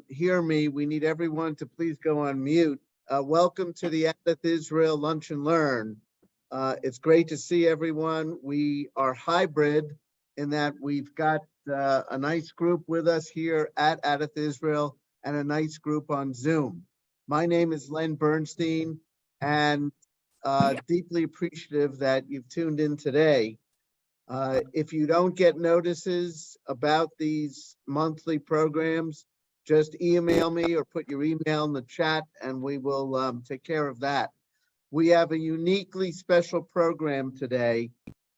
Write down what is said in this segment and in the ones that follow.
hear me, we need everyone to please go on mute. Welcome to the Adith Israel Lunch and Learn. It's great to see everyone. We are hybrid in that we've got a nice group with us here at Adith Israel and a nice group on Zoom. My name is Len Bernstein, and deeply appreciative that you've tuned in today. If you don't get notices about these monthly programs, just email me or put your email in the chat and we will take care of that. We have a uniquely special program today,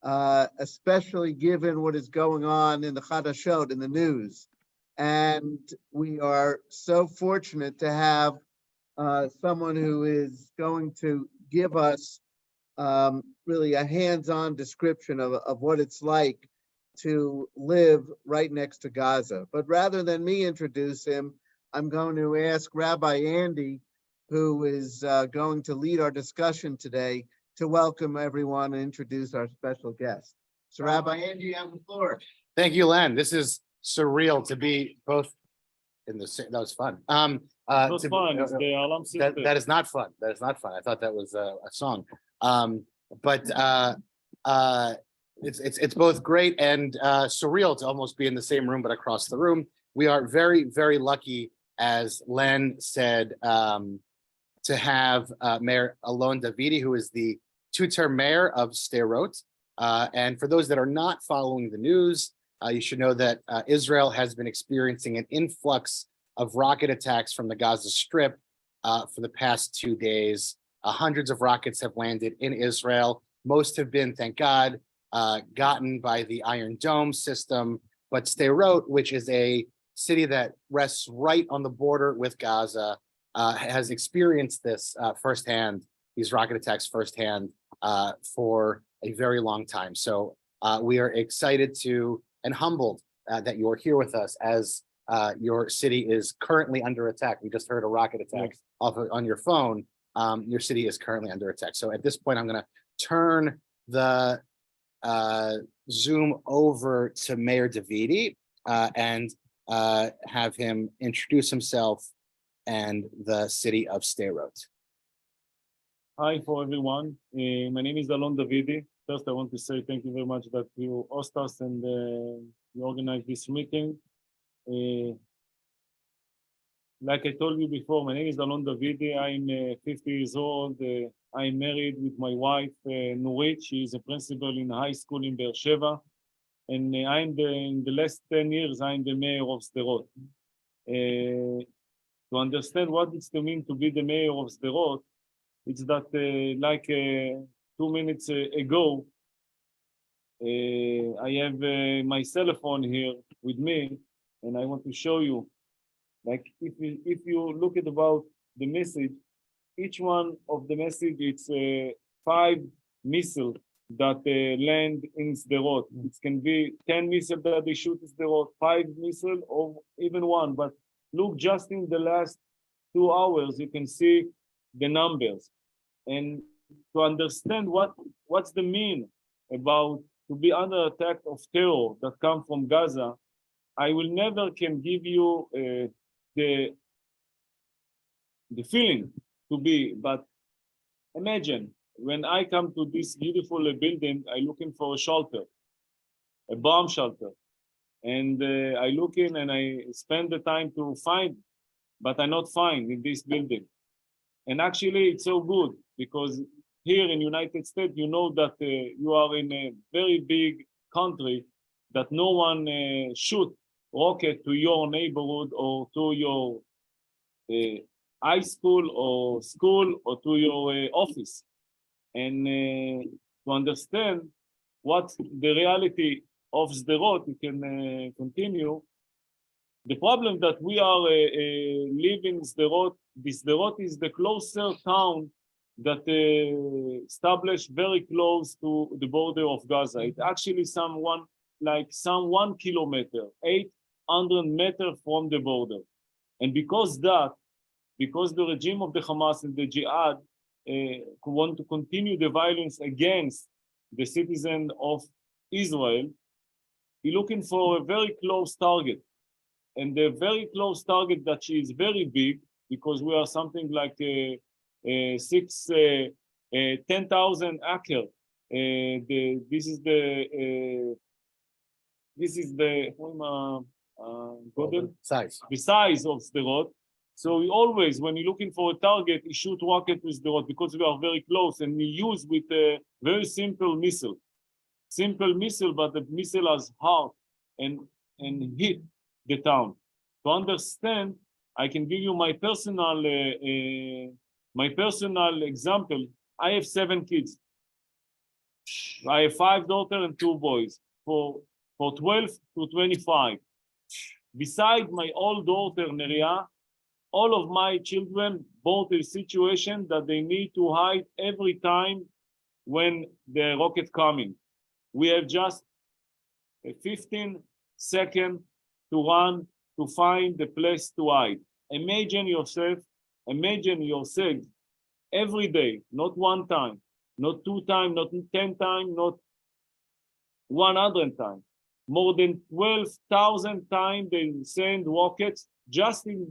especially given what is going on in the Chadashot, in the news. And we are so fortunate to have someone who is going to give us really a hands-on description of what it's like to live right next to Gaza. But rather than me introduce him, I'm going to ask Rabbi Andy, who is going to lead our discussion today, to welcome everyone and introduce our special guest. So Rabbi Andy, you have the floor. Thank you, Len. This is surreal to be both in the same. That was fun. It was fun. It's the Alam Sister. That is not fun. That is not fun. I thought that was a song. It's both great and surreal to almost be in the same room but across the room. We are very, very lucky, as Len said, to have Mayor Alon Davidi, who is the two-term mayor of Sderot. And for those that are not following the news, you should know that Israel has been experiencing an influx of rocket attacks from the Gaza Strip for the past 2 days. Hundreds of rockets have landed in Israel. Most have been, thank God, gotten by the Iron Dome system. But Sderot, which is a city that rests right on the border with Gaza, has experienced this firsthand, these rocket attacks firsthand, for a very long time. So we are excited to and humbled that you're here with us as your city is currently under attack. We just heard a rocket attack on your phone. Your city is currently under attack. So at this point, I'm going to turn the Zoom over to Mayor Davidi and have him introduce himself and the city of Sderot. Hi for everyone. My name is Alon Davidi. First, I want to say thank you very much that you host us and you organize this meeting. Like I told you before, my name is Alon Davidi. I'm 50 years old. I'm married with my wife, Nurit. She is a principal in high school in Be'er Sheva. And in the last 10 years, I'm the mayor of Sderot. To understand what it's to mean to be the mayor of Sderot, it's that 2 minutes ago, I have my cell phone here with me, and I want to show you. Like if you look at about the message, each one of the message, it's 5 missiles that land in Sderot. It can be 10 missiles that they shoot in Sderot, 5 missiles, or even 1. But look, just in the last 2 hours, you can see the numbers. And to understand what's the mean about to be under attack of terror that come from Gaza, I will never can give you the feeling to be, but imagine when I come to this beautiful building, I looking for a shelter, a bomb shelter, and I look in and I spend the time to find, but I not find in this building. And actually, it's so good because here in United States, you know that you are in a very big country that no one shoot rocket to your neighborhood or to your high school or to your office. And to understand what the reality of Sderot, you can continue. The problem that we are living in Sderot, Sderot is the closer town that established very close to the border of Gaza. It actually some 1 kilometer, 800 meters from the border. And because the regime of the Hamas and the Jihad want to continue the violence against the citizen of Israel, he's looking for a very close target. and the very close target that she is very big, because we are something like 10,000 acre. This is the Gordon, Size. the size of Sderot. So we always, when you're looking for a target, you shoot rocket with Sderot because we are very close, and we use with a very simple missile. Simple missile, but the missile has heart and hit the town. To understand, I can give you my personal example. I have 7 kids. I have 5 daughters and 2 boys, for 12 to 25. Beside my old daughter, Neria, all of my children both in situation that they need to hide every time when the rocket coming. We have just a 15 seconds to run to find the place to hide. Imagine yourself every day, not 1 time, not 2 times, not 10 times, not 100 times. More than 12,000 times they send rockets. Just in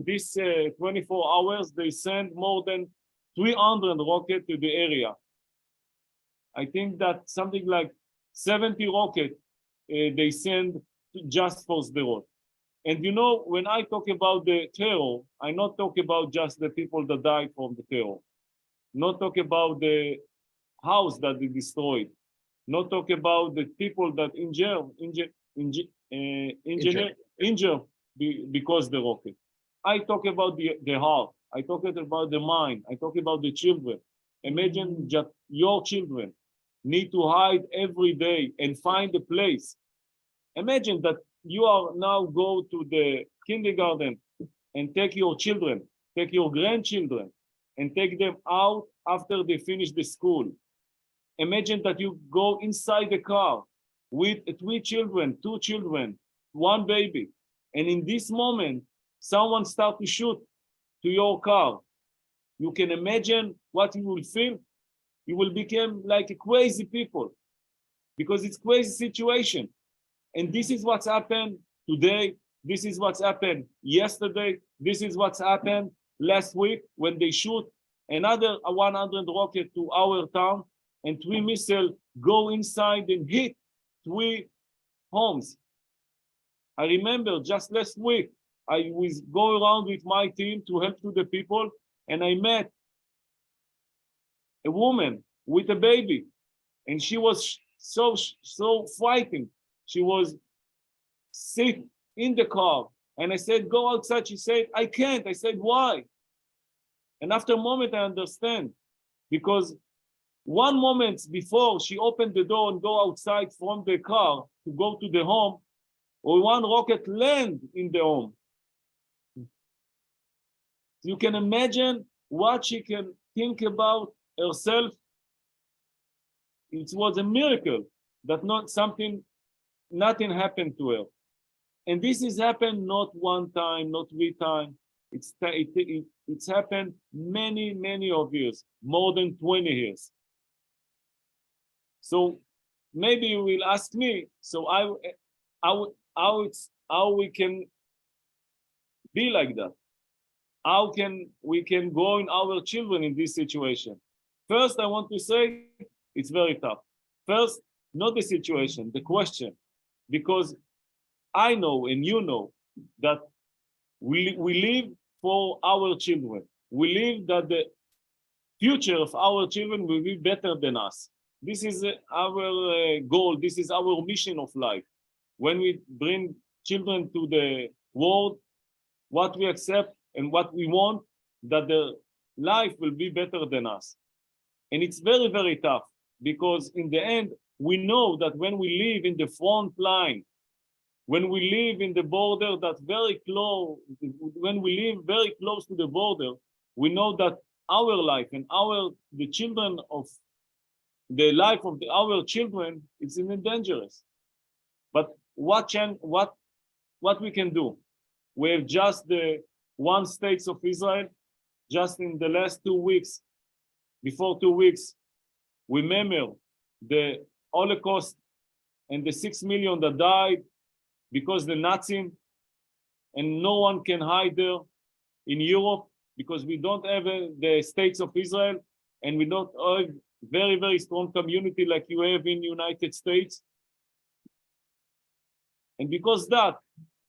this 24 hours, they send more than 300 rockets to the area. I think that something like 70 rockets they send just for Sderot. And you know, when I talk about the terror, I not talk about just the people that died from the terror. Not talk about the house that they destroyed. Not talk about the people that injured because the rocket. I talk about the heart. I talk about the mind. I talk about the children. Imagine just your children need to hide every day and find a place. Imagine that you are now go to the kindergarten and take your children, take your grandchildren, and take them out after they finish the school. Imagine that you go inside the car with 3 children, 2 children, 1 baby. And in this moment, someone start to shoot to your car. You can imagine what you will feel. You will become like a crazy people because it's crazy situation. And this is what's happened today. This is what's happened yesterday. This is what's happened last week when they shoot another 100 rocket to our town, and 3 missiles go inside and hit 3 homes. I remember just last week, I was going around with my team to help to the people, and I met a woman with a baby, and she was so frightened. She was sick in the car, and I said, go outside. She said, I can't. I said, why? And after a moment, I understand, because 1 moment before she opened the door and go outside from the car to go to the home, or 1 rocket land in the home. You can imagine what she can think about herself. It was a miracle that nothing happened to her. And this has happened not 1 time, not 3 times. It's happened many of years, more than 20 years. So maybe you will ask me, so how we can be like that? How can we go in our children in this situation? First, I want to say it's very tough. First, not the situation, the question, because I know and you know that we live for our children. We live that the future of our children will be better than us. This is our goal. This is our mission of life. When we bring children to the world, what we accept and what we want, that their life will be better than us. And it's very tough, because in the end, we know that when we live in the front line, when we live in the border that very close, when we live very close to the border, we know that our life and the children of the life of our children is in dangerous. But what we can do? We have just the 1 state of Israel. Just in the last 2 weeks, before 2 weeks, we remember the Holocaust and the 6 million that died because the Nazis and no one can hide there in Europe because we don't have the states of Israel, and we don't have very, very strong community like you have in United States. And because that,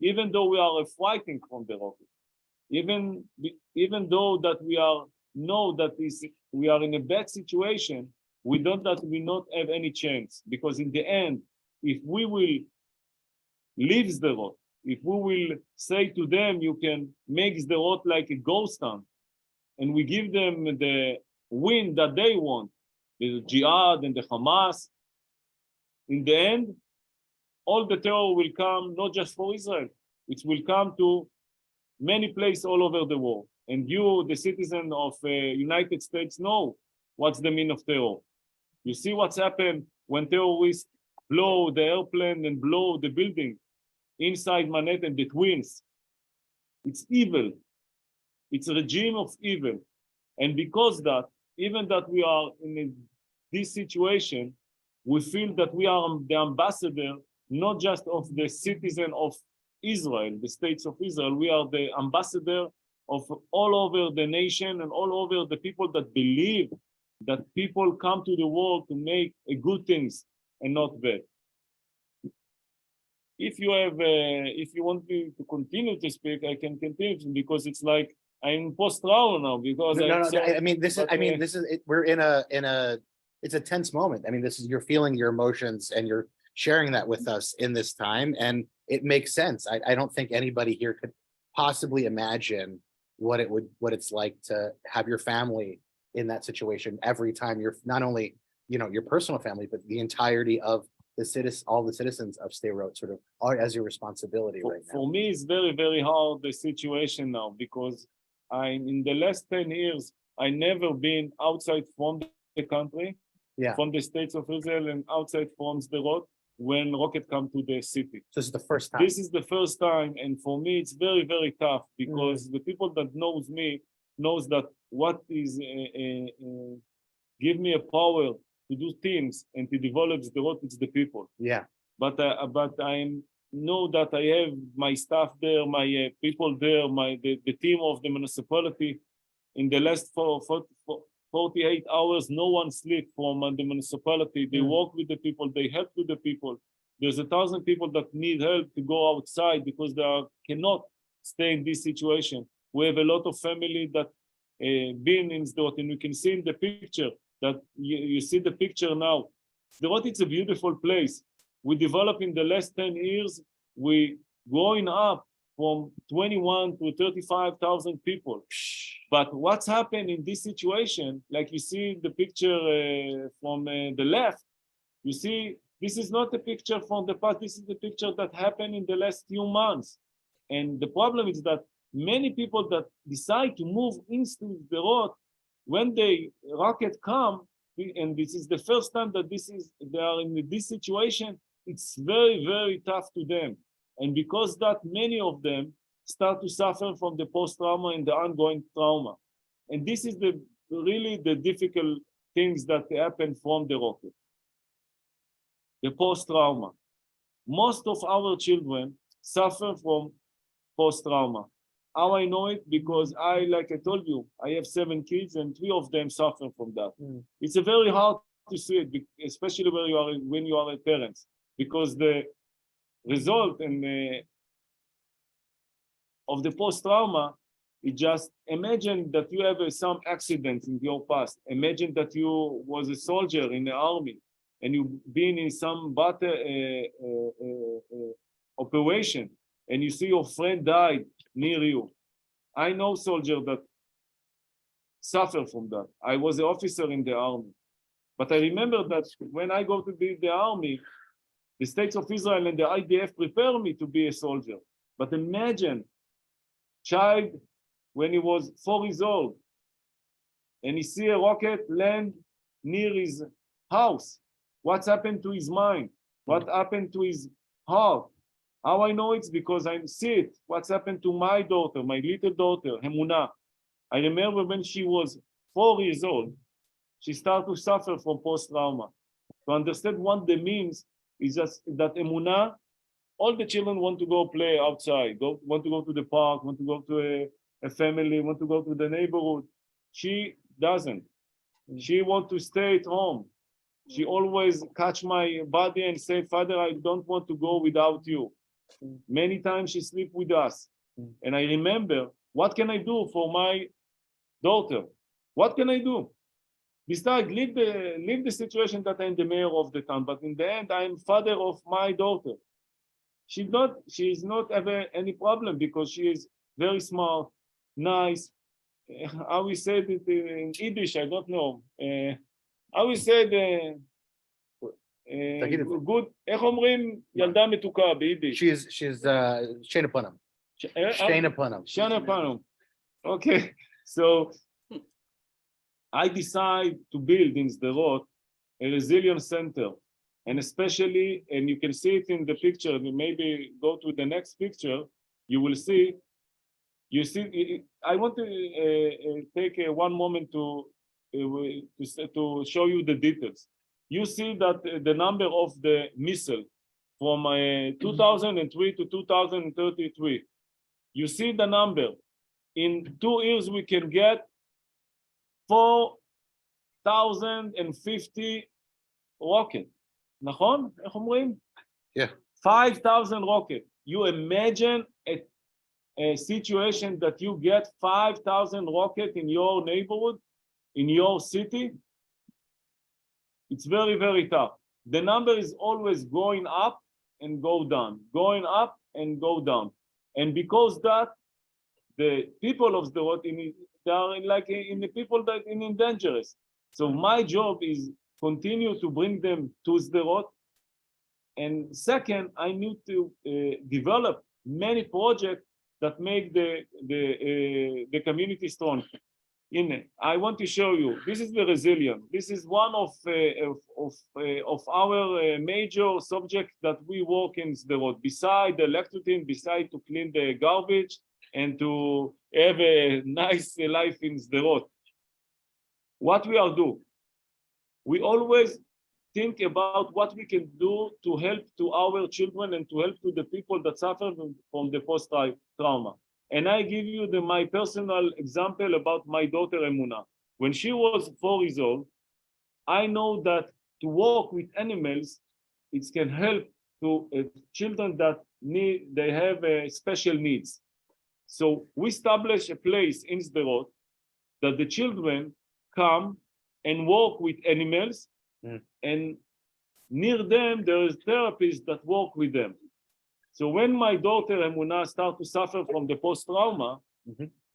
even though we are fighting from the rocket, even though that we know that we are in a bad situation, we don't that we not have any chance, because in the end, if we will leave the road, if we will say to them, you can make the road like a ghost town, and we give them the win that they want, the jihad and the Hamas, in the end, all the terror will come not just for Israel, it will come to many places all over the world. And you, the citizen of United States, know what's the meaning of terror. You see what's happened when terrorists blow the airplane and blow the building inside Manhattan, the Twins. It's evil. It's a regime of evil. And because that, even that we are in this situation, we feel that we are the ambassador, not just of the citizen of Israel, the states of Israel. We are the ambassador of all over the nation and all over the people that believe that people come to the world to make good things and not bad. If you want me to continue to speak, I can continue, because it's like I'm post-trauma now, because I mean, we're in a, it's a tense moment. I mean, you're feeling your emotions and you're sharing that with us in this time, and it makes sense. I don't think anybody here could possibly imagine what it's like to have your family in that situation every time. You're not only, your personal family, but the entirety of all the citizens of Sderot sort of are as your responsibility right now. For me, it's very, very hard, the situation now, because in the last 10 years, I never been outside from the country, from the states of Israel, and outside from Sderot when rocket come to the city. So this is the first time. This is the first time, and for me, it's very, very tough, because the people that knows me knows that what is give me a power to do things and to develop Sderot, it's the people. Yeah. But I know that I have my staff there, my people there, the team of the municipality. In the last 48 hours, no one sleep from the municipality. They work with the people, they help with the people. There's 1,000 people that need help to go outside because they cannot stay in this situation. We have a lot of family that been in Sderot, and you can see in the picture that you see the picture now. Sderot, it's a beautiful place. We developed in the last 10 years, we growing up from 21 to 35,000 people. But what's happened in this situation, like you see the picture from the left, you see, this is not a picture from the past, this is the picture that happened in the last few months. And the problem is that many people that decide to move into the road, when the rocket come, and this is the first time that they are in this situation, it's very, very tough to them. And because that, many of them start to suffer from the post-trauma and the ongoing trauma. And this is really the difficult things that happen from the rocket. The post-trauma. Most of our children suffer from post-trauma. How I know it? Because like I told you, I have 7 kids and 3 of them suffer from that. It's a very hard to see it, especially when you are a parent, because the result of the post-trauma, it just imagine that you have some accident in your past. Imagine that you was a soldier in the army and you've been in some battle operation, and you see your friend died near you. I know soldiers that suffer from that. I was an officer in the army. But I remember that when I go to the army, the states of Israel and the IDF prepare me to be a soldier. But imagine, child, when he was 4 years old, and he see a rocket land near his house. What's happened to his mind? What happened to his heart? How I know it's because I see it. What's happened to my daughter, my little daughter, Emunah. I remember when she was 4 years old, she started to suffer from post-trauma. To understand what the means is just that Emunah all the children want to go play outside, want to go to the park, want to go to a family, want to go to the neighborhood. She doesn't. She want to stay at home. She always catch my body and say, Father, I don't want to go without you. Many times she sleep with us. And I remember, what can I do for my daughter? What can I do? Besides, leave the situation that I'm the mayor of the town, but in the end, I'm father of my daughter. She is not ever any problem because she is very smart, nice. How we say it in Yiddish, I don't know. How we say it, good, איך אומרים ילדה מתוקה ביידיש? She's Shana Punham. Shana Punham. Shana Punham. Okay, so I decide to build in Sderot a resilience center, and especially, and you can see it in the picture, maybe go to the next picture, you will see, I want to take one moment to show you the details. You see that the number of the missile from 2003 to 2033, you see the number. In 2 years, we can get 4,050 rocket. נכון? איך אומרים? Yeah. 5,000 rocket. You imagine a situation that you get 5,000 rocket in your neighborhood, in your city. It's very, very tough. The number is always going up and go down, going up and go down. And because that, the people of Sderot, they are like in the people that in dangerous. So my job is continue to bring them to Sderot. And second, I need to develop many projects that make the community strong. I want to show you. This is the resilience. This is one of our major subjects that we work in Sderot. Beside the electricity, beside to clean the garbage and to have a nice life in Sderot. What we are do? We always think about what we can do to help to our children and to help to the people that suffer from the post-trauma. And I give you my personal example about my daughter Emuna. When she was 4 years old, I know that to work with animals, it can help to children that they have special needs. So we established a place in Sderot that the children come and work with animals, and near them there is therapists that work with them. So when my daughter Emuna started to suffer from the post-trauma,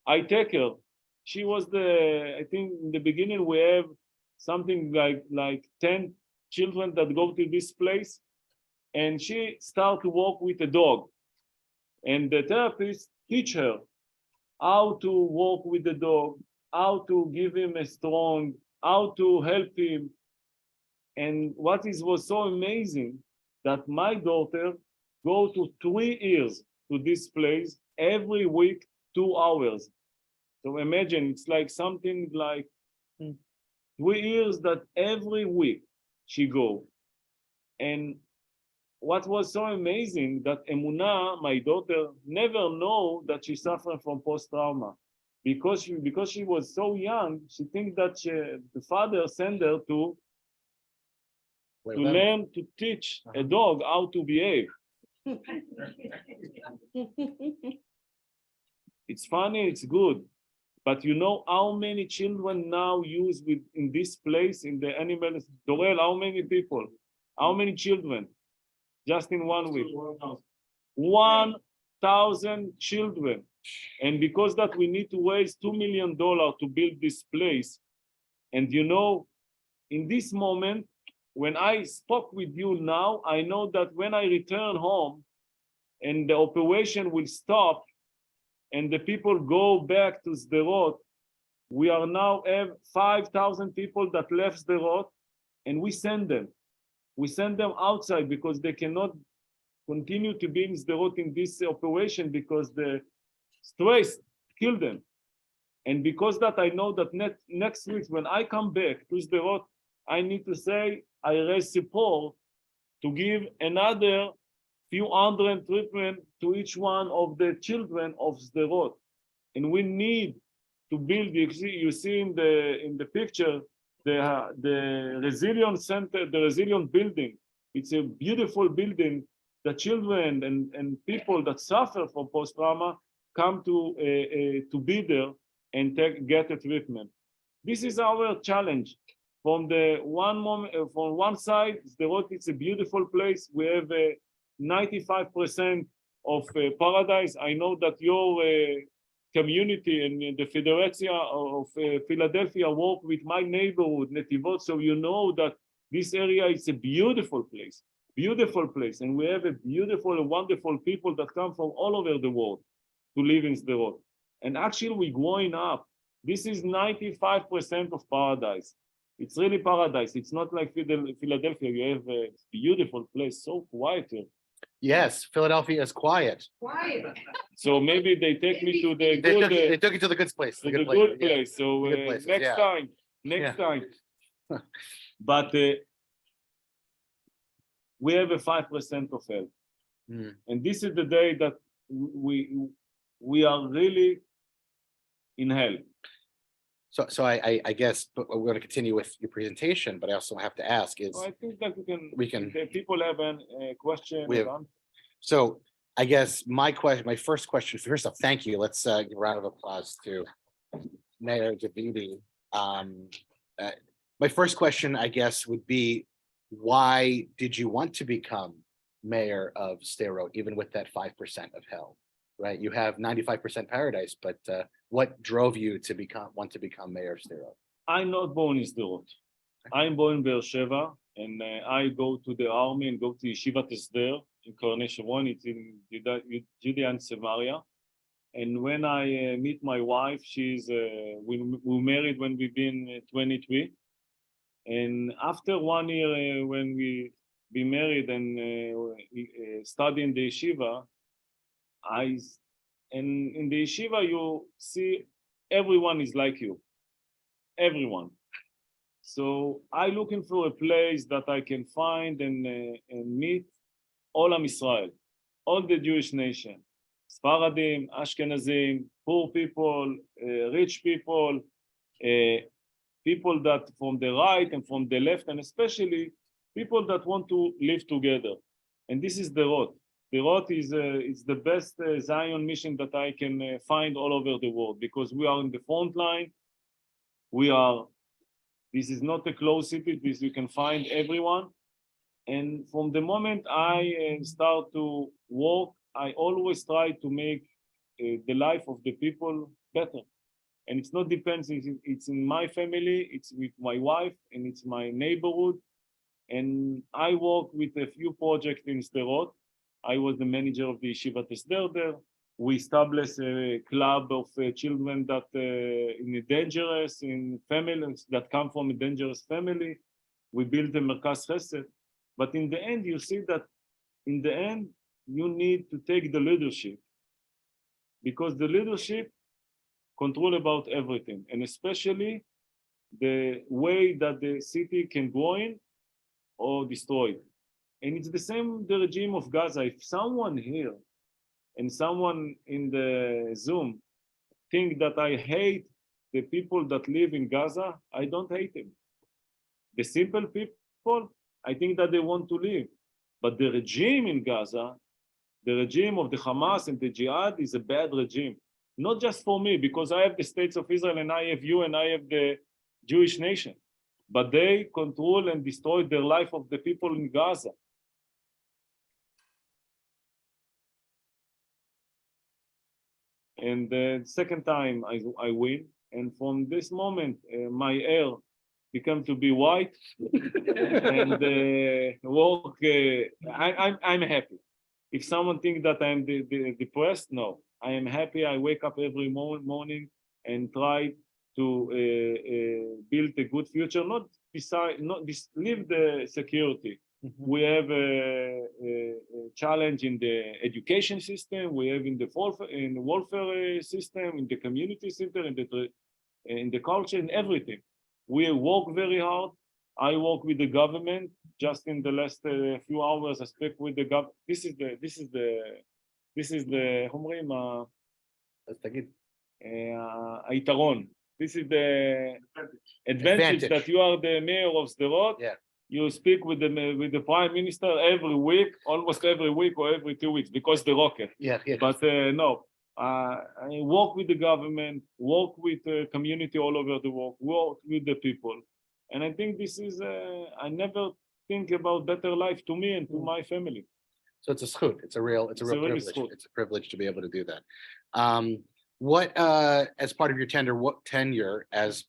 I take her. She was I think in the beginning we have something like 10 children that go to this place, and she started to work with a dog. And the therapist teach her how to work with the dog, how to give him a strong, how to help him. And what was so amazing that my daughter go to 3 years to this place every week, 2 hours. So imagine it's like something like 3 years that every week she go. And what was so amazing that Emuna, my daughter, never know that she suffered from post-trauma. Because she was so young, she thinks that the father sent her to learn to teach a dog how to behave. It's funny, it's good. But you know how many children now use in this place, in the animals? Dorel, how many people? How many children? Just in 1 week. 1,000 children. And because that we need to raise $2 million to build this place. And you know, in this moment, when I spoke with you now, I know that when I return home and the operation will stop and the people go back to Sderot, we are now have 5,000 people that left Sderot, and we send them. We send them outside because they cannot continue to be in Sderot in this operation because the stress killed them. And because that, I know that next week when I come back to Sderot, I need to say I raise support to give another few hundred treatment to each one of the children of Sderot. And we need to build, you see in the picture, the resilient center, the resilient building. It's a beautiful building. The children and people that suffer from post-trauma come to be there and get a treatment. This is our challenge. From the one moment, from one side, Sderot is a beautiful place. We have 95% of paradise. I know that your community and the Federation of Philadelphia work with my neighborhood, Netivot, so you know that this area is a beautiful place, and we have a beautiful and wonderful people that come from all over the world to live in Sderot. And actually, we're growing up. This is 95% of paradise. It's really paradise. It's not like Philadelphia. You have a beautiful place, so quiet here. Yes, Philadelphia is quiet. Quiet. So maybe they take me to the They good, took you to the good place. to the good yeah. place. So The good places, next yeah. time, Yeah. But we have a 5% of hell, Mm. and this is the day that we are really in hell. So I guess, but we're going to continue with your presentation, but I also have to ask is, So I think that We can- if the people have a question. We have- around- so I guess my first question, first off, thank you. Let's give a round of applause to Mayor Javidi. My first question, I guess, would be, why did you want to become mayor of Sderot, even with that 5% of hell? Right? You have 95% paradise, but what drove you to want to become mayor of Sderot? I'm not born in Sderot. I'm born in Be'er Sheva, and I go to the army and go to Yeshivat Esder in Karnei Shevron. It's in Judea and Samaria. And when I meet my wife, we married when we've been 23. And after 1 year, when we be married and study in the yeshiva, and in the yeshiva you see everyone is like you, everyone. So I looking for a place that I can find and meet all Am Israel, all the Jewish nation, Sfaradim, Ashkenazim, poor people, rich people, people that from the right and from the left, and especially people that want to live together. And this is Sderot. Sderot is the best Zion mission that I can find all over the world, because we are in the front line. This is not a closed city. You can find everyone. And from the moment I start to work, I always try to make the life of the people better. And it's not depends, it's in my family, it's with my wife, and it's my neighborhood. And I work with a few projects in Sderot. I was the manager of the Yeshivat Esder there. We established a club of children that in families that come from a dangerous family. We built a Merkaz Chesed. But in the end, you see that in the end, you need to take the leadership, because the leadership control about everything, and especially the way that the city can go in or destroyed. And it's the same the regime of Gaza. If someone here and someone in the Zoom think that I hate the people that live in Gaza, I don't hate them. The simple people, I think that they want to live. But the regime in Gaza, the regime of the Hamas and the Jihad, is a bad regime. Not just for me, because I have the States of Israel and I have you and I have the Jewish nation. But they control and destroy the life of the people in Gaza. And the second time I win. And from this moment, my hair become to be white and walk. I'm happy. If someone thinks that I'm depressed, no. I am happy. I wake up every morning and try to build a good future, not leave the security. We have a challenge in the education system. We have in the welfare system, in the community center, in the culture, in everything. We work very hard, I work with the government. Just in the last few hours, I speak with the gov. This is the איך אומרים, אז תגיד. היתרון. This is the advantage that you are the mayor of Sderot. Yeah. You speak with the prime minister every week, almost every week or every 2 weeks, because the rocket. Yeah, yeah. But no, I work with the government, work with the community all over the world, work with the people. And I think this is, I never think about better life to me and to my family. So it's a zchut. It's a real It's a really privilege. zchut. It's a privilege to be able to do that. What, as part of your tenure as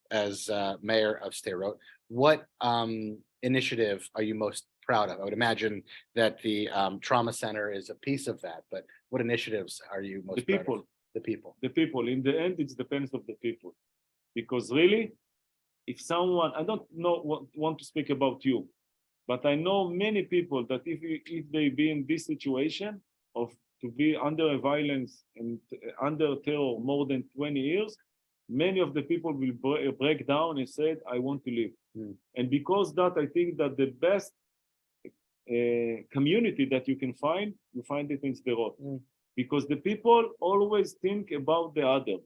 mayor of Sderot, what initiative are you most proud of? I would imagine that the trauma center is a piece of that, but what initiatives are you most The proud of? people. The people. The people. In the end, it depends of the people. Because really, if someone, I don't know want to speak about you, but I know many people that if they be in this situation of to be under violence and under terror more than 20 years, many of the people will break down and say, I want to leave. And because that, I think that the best community that you can find, you find it in Sderot. Because the people always think about the other.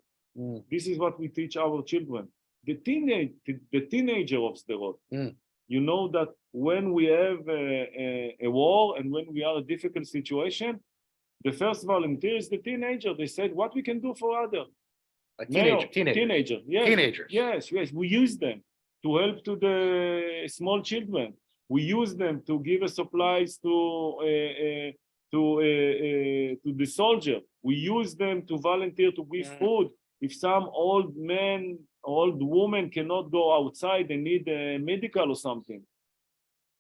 This is what we teach our children. The teenager of Sderot. You know that when we have a war and when we are in a difficult situation, the first volunteer is the teenager. They said, what we can do for other. A teenager. Teenager. Yes. Teenagers. Yes. We use them to help to the small children. We use them to give us supplies to the soldier. We use them to volunteer to give food. If some old man, old woman cannot go outside and need a medical or something.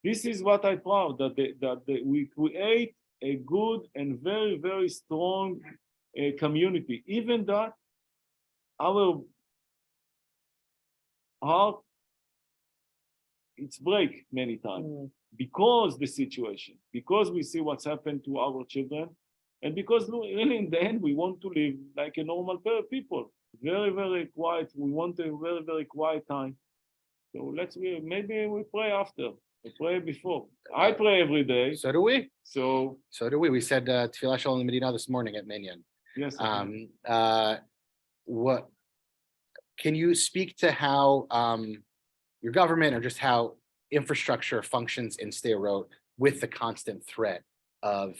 This is what I'm proud that we create a good and very, very strong community. Even that our heart, it's break many times because the situation, because we see what's happened to our children, and because really in the end we want to live like a normal people, very, very quiet. We want a very, very quiet time. So maybe we pray after. We pray before. I pray every day. So do we. So do we. We said Tefillah Shalom Medina this morning at Minyan. yes. What can you speak to how your government or just how infrastructure functions in Sderot with the constant threat of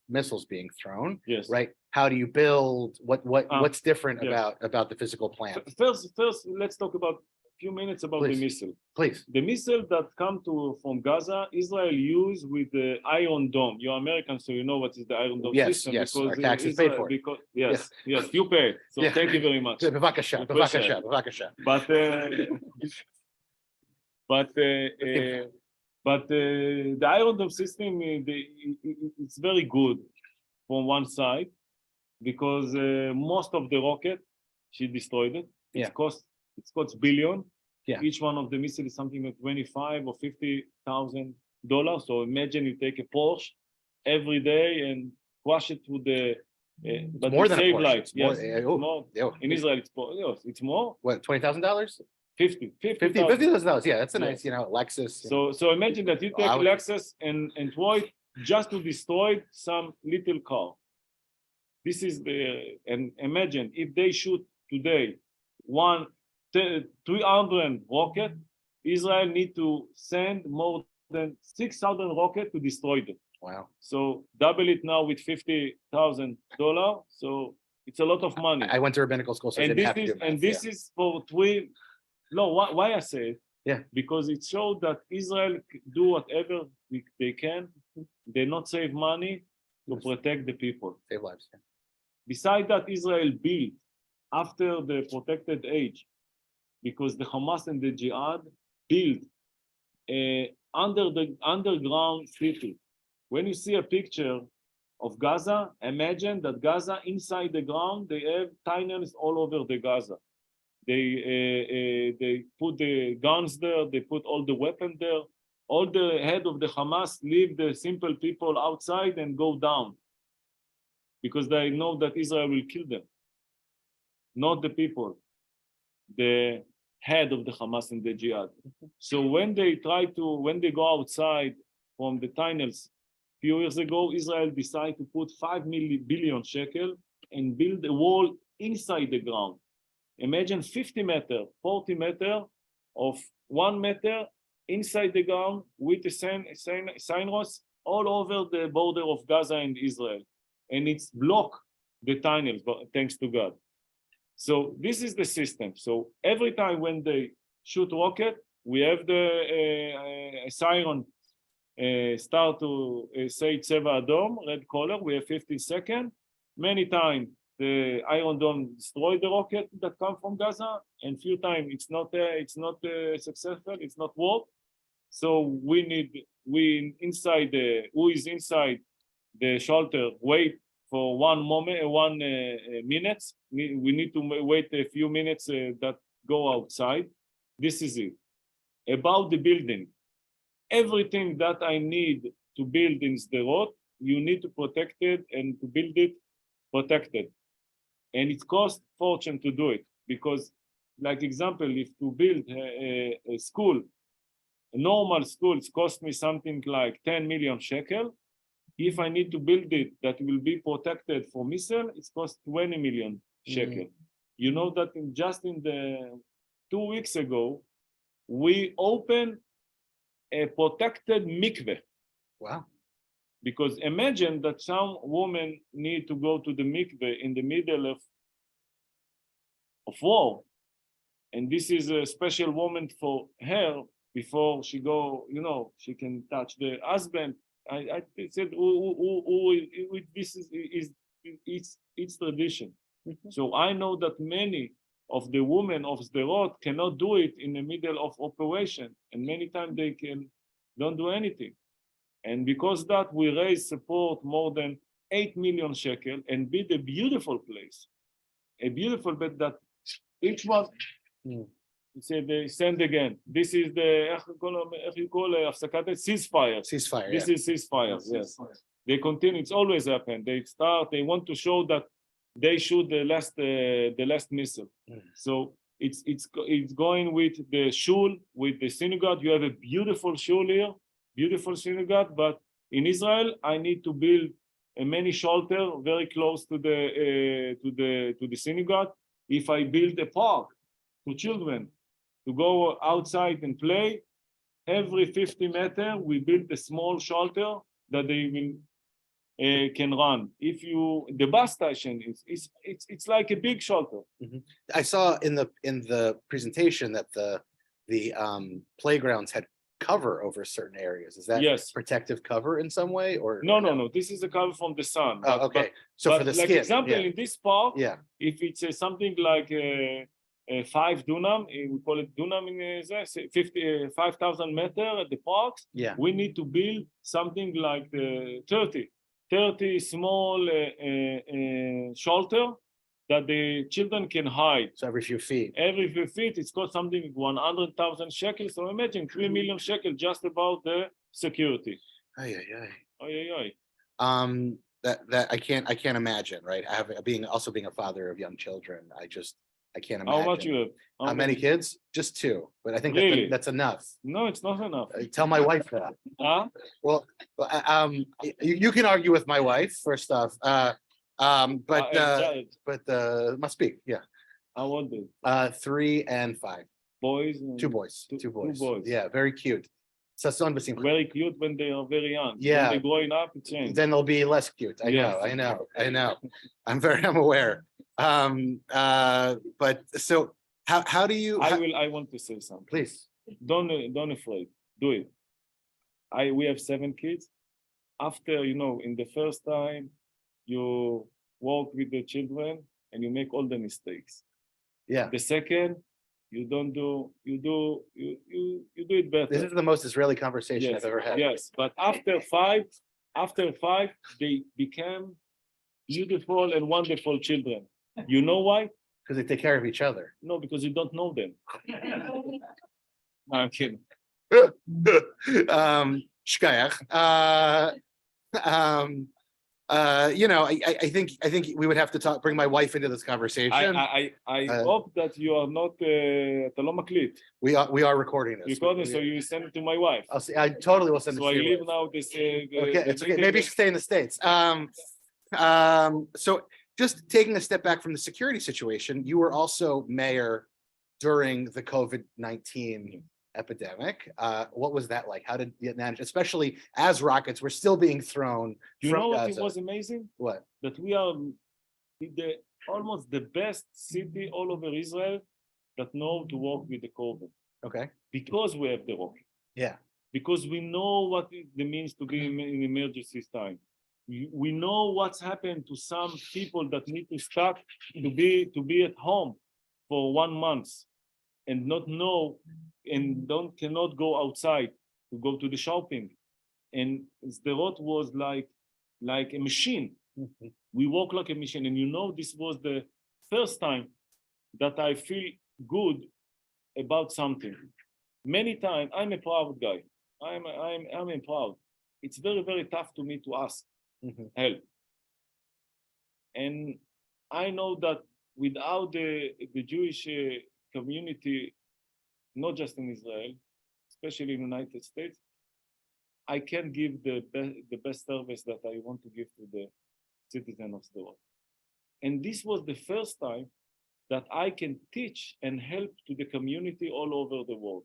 missiles being thrown? Yes. Right. How do you build? What's different yes. about the physical plant? First, let's talk about a few minutes about Please. the missile. Please. The missile that come from Gaza, Israel used with the Iron Dome. You're American, so you know what is the Iron Dome Yes, system. yes, Because our taxes Israel, paid for it. Because, yes, you pay. So Yeah. thank you very much. Bevakasha, Bevakasha. bevakasha. But the Iron Dome system, it's very good from one side because most of the rocket, she destroyed it. Yeah. It costs billion. Yeah. Each one of the missiles is something like $25,000 or $50,000. So imagine you take a Porsche every day and crush it through the. But more you than a save Porsche. lives. It's more- Yes, oh, it's more. oh. In Israel, it's more. What, $20,000? 50,000. $50,000. Yeah, that's a Yeah. nice, Lexus. So imagine that you take Wow. Lexus and throw it just to destroy some little car. This is and imagine if they shoot today 300 rocket, Israel need to send more than 6,000 rockets to destroy them. Wow. So double it now with $50,000. So it's a lot of money. I went to rabbinical school, so I And didn't have to do math. this is for three. No, why I say it? Yeah. Because it showed that Israel do whatever they can. They not save money to Yes. protect the people. Save lives. Yeah. Besides that, Israel built after the protected age, because the Hamas and the Jihad built under the underground city. When you see a picture of Gaza, imagine that Gaza inside the ground, they have tunnels all over the Gaza. They put the guns there, they put all the weapons there. All the head of the Hamas leave the simple people outside and go down because they know that Israel will kill them, not the people. The head of the Hamas and the jihad. So when they go outside from the tunnels, few years ago, Israel decided to put 5 billion shekel and build a wall inside the ground. Imagine 50 meter, 40 meter of 1 meter inside the ground with the signals all over the border of Gaza and Israel. And it's blocked the tunnels, but thanks to God. So this is the system. So every time when they shoot rocket, we have the siren start to say Tseva Adom, red color. We have 15 seconds. Many times the Iron Dome destroy the rocket that come from Gaza, and few times it's not successful. It's not work. So who is inside the shelter wait for 1 minute. We need to wait a few minutes that go outside. This is it. About the building, everything that I need to build in Sderot, you need to protect it and to build it protected. And it costs fortune to do it because, like example, if to build a school, a normal school, it cost me something like 10 million shekel. If I need to build it that will be protected for missile, it costs 20 million shekel. You know that just in the 2 weeks ago, we opened a protected mikveh. Wow. Because imagine that some women need to go to the mikveh in the middle of war. And this is a special moment for her before she go, she can touch the husband. I said, this is it's tradition. So I know that many of the women of Sderot cannot do it in the middle of operation, and many times they don't do anything. And because that, we raise support more than 8 million shekel and build a beautiful place, a beautiful bed that each one. Say they send again. This is the ceasefire. Ceasefire. This is ceasefire. Yes. They continue. It's always happened. They want to show that they shoot the last missile. So it's going with the shul, with the synagogue. You have a beautiful shul here, beautiful synagogue. But in Israel, I need to build a many shelter very close to the synagogue. If I build a park to children to go outside and play, every 50 meters we build a small shelter that they will can run. If the bus station it's like a big shelter. I saw in the presentation that the playgrounds had cover over certain areas. Is that Yes. protective cover in some way, or No. This is a cover from the sun. Oh, okay. So but for the like skin, example, yeah. in this park, Yeah. if it's something like 5 dunam, we call it dunam in 5,000 meters at the parks. Yeah. We need to build something like 30 small shelter that the children can hide. So every few feet. Every few feet, it's cost something 100,000 shekels. So imagine 3 million shekels just about the security. That I can't imagine, right? Being a father of young children. I can't imagine. How much you have? How many kids? Just 2, but I think Really? that's enough. No, it's not enough. Tell my wife that. Huh? Well, you can argue with my wife first off, but must speak. Yeah. How old are 3 and 5. boys? 2 boys. Two 2 boys. boys. Yeah, very cute. Very cute when they are very young. Yeah. When they're growing up, it changes. Then they'll be less cute. I Yes. know. I'm aware. But so how do you? I want to say something. Please. Don't afraid. Do it. We have 7 kids. After in the first time you work with the children and you make all the mistakes. Yeah. The second, you don't do you do it better. This is the most Israeli conversation Yes, I've ever had. yes. But after five, they became beautiful and wonderful children. You know why? Because they take care of each other. No, because you don't know them. No, I'm kidding. Shkayach. I think we would have to bring my wife into this conversation. I Uh, hope that you are not, אתה לא מקליט. We are recording this. Recording, so you send it to my wife. I'll see, I totally will send it So to I you. leave now this. Okay, it's okay. Maybe you should stay in the States. So just taking a step back from the security situation, you were also mayor during the COVID-19 epidemic. What was that like? How did you manage, especially as rockets were still being thrown You from know what Gaza? was amazing? What? That we are almost the best city all over Israel that know to work with the COVID Okay. because we have the rocket. Yeah. Because we know what it means to be in emergency time. We know what's happened to some people that need to start to be at home for 1 month and not know and cannot go outside to go to the shopping. And Sderot was like a machine. We walk like a machine. And this was the first time that I feel good about something. Many times, I'm a proud guy. I'm proud. It's very, very tough to me to ask help. And I know that without the Jewish community, not just in Israel, especially in the United States, I can't give the best service that I want to give to the citizen of Sderot. And this was the first time that I can teach and help to the community all over the world.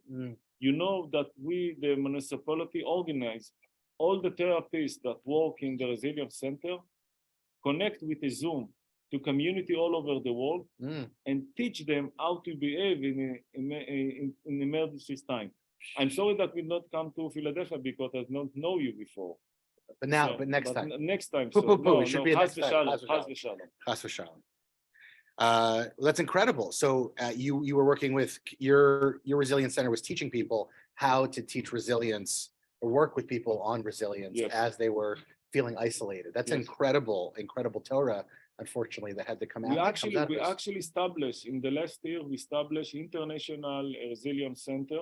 You know that we, the municipality, organize all the therapists that work in the Resilience Center, connect with a Zoom to community all over the world and teach them how to behave in emergency time. I'm sorry that we not come to Philadelphia because I don't know you before. But next time. Next time. It should be next time. Chas v'shalom. That's incredible. So you were working with your resilience center was teaching people how to teach resilience or work with people on resilience as they were feeling isolated. That's incredible Torah. Unfortunately, that had to come out. We actually established in the last year. We established International Resilience Center,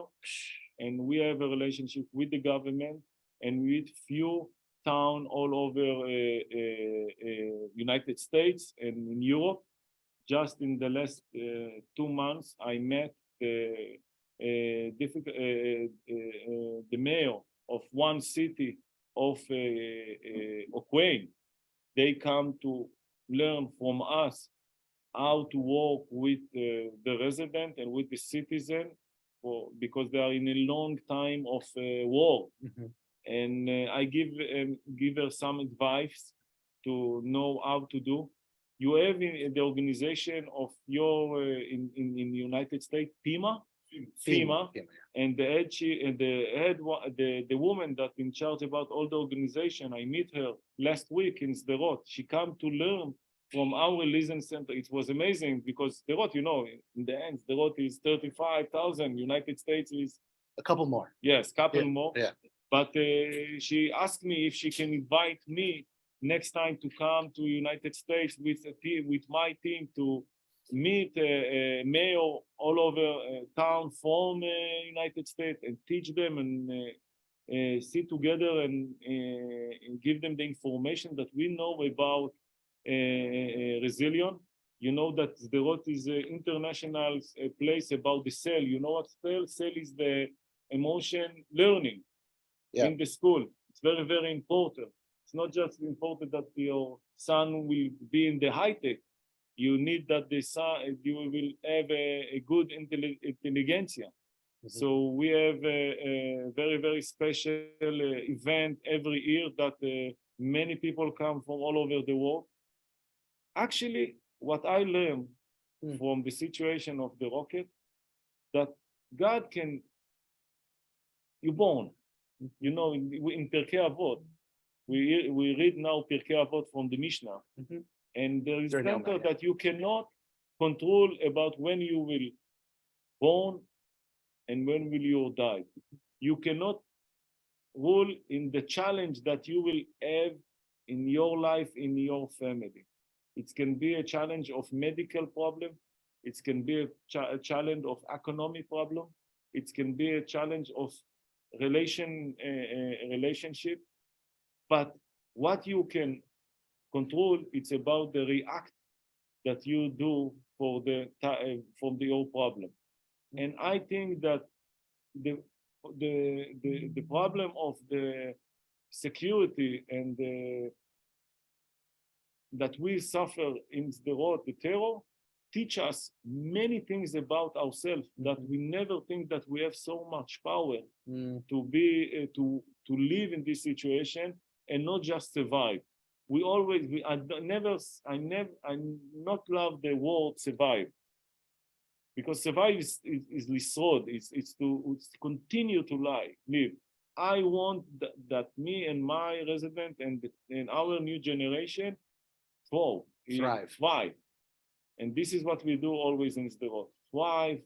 and we have a relationship with the government and with few towns all over United States and in Europe. Just in the last 2 months, I met the mayor of one city of Ukraine. They come to learn from us how to work with the resident and with the citizen because they are in a long time of war. And I give her some advice to know how to do. You have in the organization of your in the United States, FEMA, and the woman that in charge about all the organization. I meet her last week in Sderot. She come to learn from our Resilience Center. It was amazing because Sderot, in the end, Sderot is 35,000. United States is a couple more. Yes, couple more. Yeah. But she asked me if she can invite me next time to come to United States with my team to meet mayor all over town from United States and teach them and sit together and give them the information that we know about resilience. You know that Sderot is an international place about the cell. You know what cell? Cell is the emotion learning in the school. It's very, very important. It's not just important that your son will be in the high tech. You need that you will have a good intelligentsia. So we have a very, very special event every year that many people come from all over the world. Actually, what I learned from the situation of the rocket, that God can, you're born. In Pirkei Avot, we read now Pirkei Avot from the Mishnah, and there is center that you cannot control about when you will born and when will you die. You cannot rule in the challenge that you will have in your life, in your family. It can be a challenge of medical problem. It can be a challenge of economic problem. It can be a challenge of relationship. But what you can control. It's about the react that you do for your problem. And I think that the problem of the security and that we suffer in the terror, teach us many things about ourselves that we never think that we have so much power to be to live in this situation and not just survive. We always I not love the word survive, because survive is lisrod, it's to continue to live. I want that me and my resident and our new generation thrive. And this is what we do always in Sderot. Thrive.